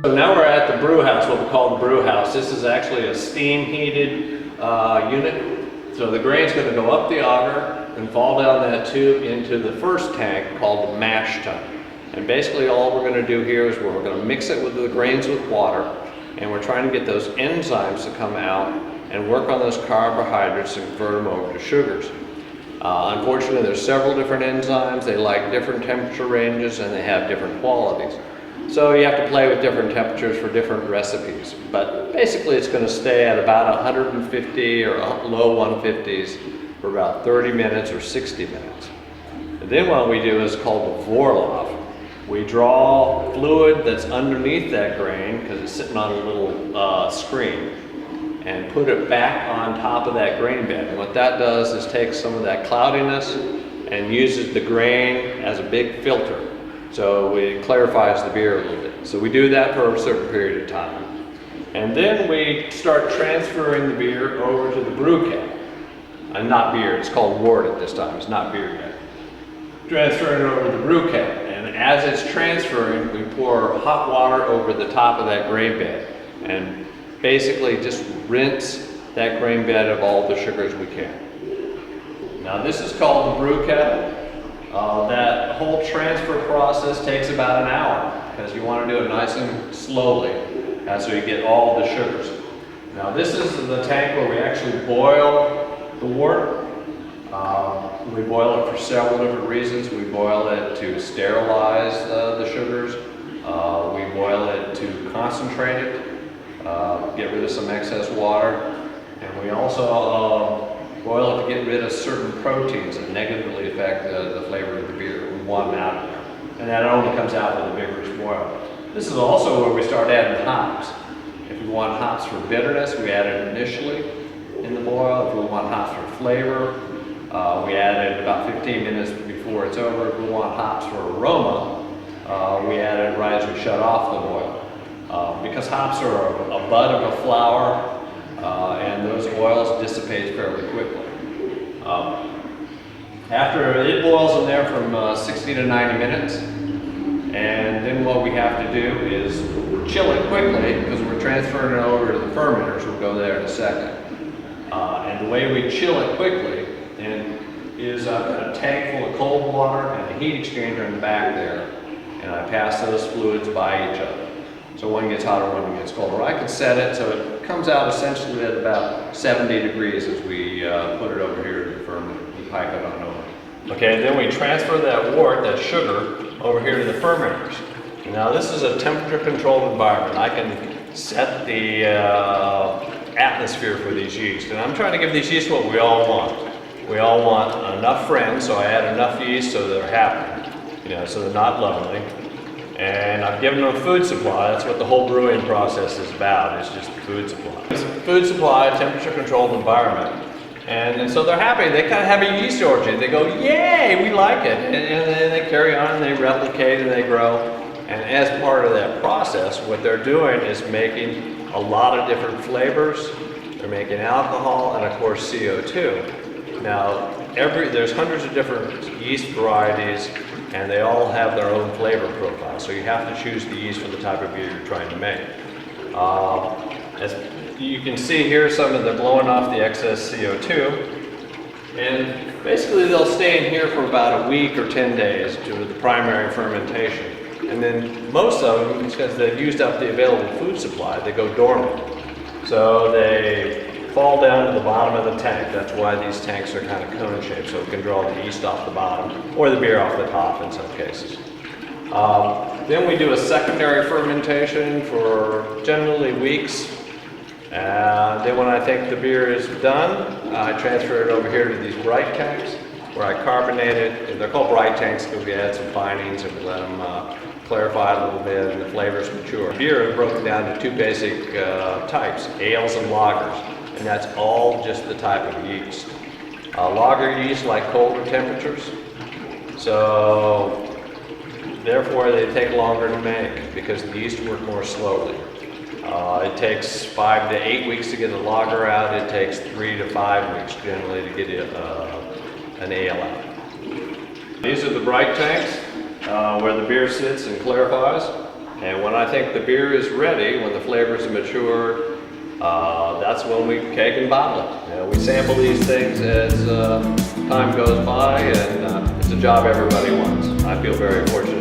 So now we're at the brew house, what we call the brew house. This is actually a steam heated unit. So the grain's going to go up the auger and fall down that tube into the first tank called the mash tun. And basically all we're going to do here is we're going to mix it with the grains with water, and we're trying to get those enzymes to come out and work on those carbohydrates and convert them over to sugars. Unfortunately, there's several different enzymes. They like different temperature ranges and they have different qualities. So you have to play with different temperatures for different recipes. But basically it's going to stay at about 150 or low 150s for about 30 minutes or 60 minutes. And then what we do is called the Vorlauf. We draw fluid that's underneath that grain, because it's sitting on a little screen, and put it back on top of that grain bed. And what that does is take some of that cloudiness and uses the grain as a big filter. So it clarifies the beer a little bit. So we do that for a certain period of time. And then we start transferring the beer over to the brew cap. Not beer, it's called wort at this time, it's not beer yet. Transferring it over to the brew cap. And as it's transferring, we pour hot water over the top of that grain bed. And basically just rinse that grain bed of all the sugars we can. Now this is called the brew cap. That whole transfer process takes about an hour because you want to do it nice and slowly so you get all the sugars. Now this is the tank where we actually boil the wort. We boil it for several different reasons. We boil it to sterilize the sugars. We boil it to concentrate it, get rid of some excess water, and we also boil it to get rid of certain proteins that negatively affect the flavor of the beer. We want them out of there. And that only comes out with a vigorous boil. This is also where we start adding hops. If we want hops for bitterness, we add it initially in the boil. If we want hops for flavor, we add it about 15 minutes before it's over. If we want hops for aroma, we add it right as we shut off the boil. Because hops are a bud of a flower, and those oils dissipate fairly quickly. After it boils in there from 60 to 90 minutes, and then what we have to do is chill it quickly because we're transferring it over to the fermenters. We'll go there in a second. And the way we chill it quickly is I've got a tank full of cold water and a heat exchanger in the back there, and I pass those fluids by each other. So one gets hotter, one gets colder. I can set it so it comes out essentially at about 70 degrees as we put it over here to the fermenter. We pipe it on over. Okay, then we transfer that wort, that sugar, over here to the fermenters. Now this is a temperature controlled environment. I can set the atmosphere for these yeast. And I'm trying to give these yeast what we all want. We all want enough friends, so I add enough yeast so they're happy, so they're not lonely. And I've given them a food supply. That's what the whole brewing process is about, it's just food supply. It's food supply, temperature controlled environment. And so they're happy, they kind of have a yeast orgy. They go, yay, we like it. And then they carry on and they replicate and they grow. And as part of that process, what they're doing is making a lot of different flavors. They're making alcohol and of course CO2. Now, there's hundreds of different yeast varieties, and they all have their own flavor profile. So you have to choose the yeast for the type of beer you're trying to make. As you can see here, some of them blowing off the excess CO2. And basically they'll stay in here for about a week or 10 days due to the primary fermentation. And then most of them, because they've used up the available food supply, they go dormant. So they fall down to the bottom of the tank. That's why these tanks are kind of cone shaped, so it can draw the yeast off the bottom or the beer off the top in some cases. Then we do a secondary fermentation for generally weeks. Then when I think the beer is done, I transfer it over here to these bright tanks where I carbonate it. They're called bright tanks because we add some finings and we let them clarify a little bit and the flavors mature. Beer is broken down to two basic types, ales and lagers. And that's all just the type of yeast. Lager yeast like colder temperatures, so therefore they take longer to make because the yeast work more slowly. It takes 5 to 8 weeks to get a lager out. It takes 3 to 5 weeks generally to get an ale out. These are the bright tanks where the beer sits and clarifies. And when I think the beer is ready, when the flavors are matured, that's when we keg and bottle it. You know, we sample these things as time goes by, and it's a job everybody wants. I feel very fortunate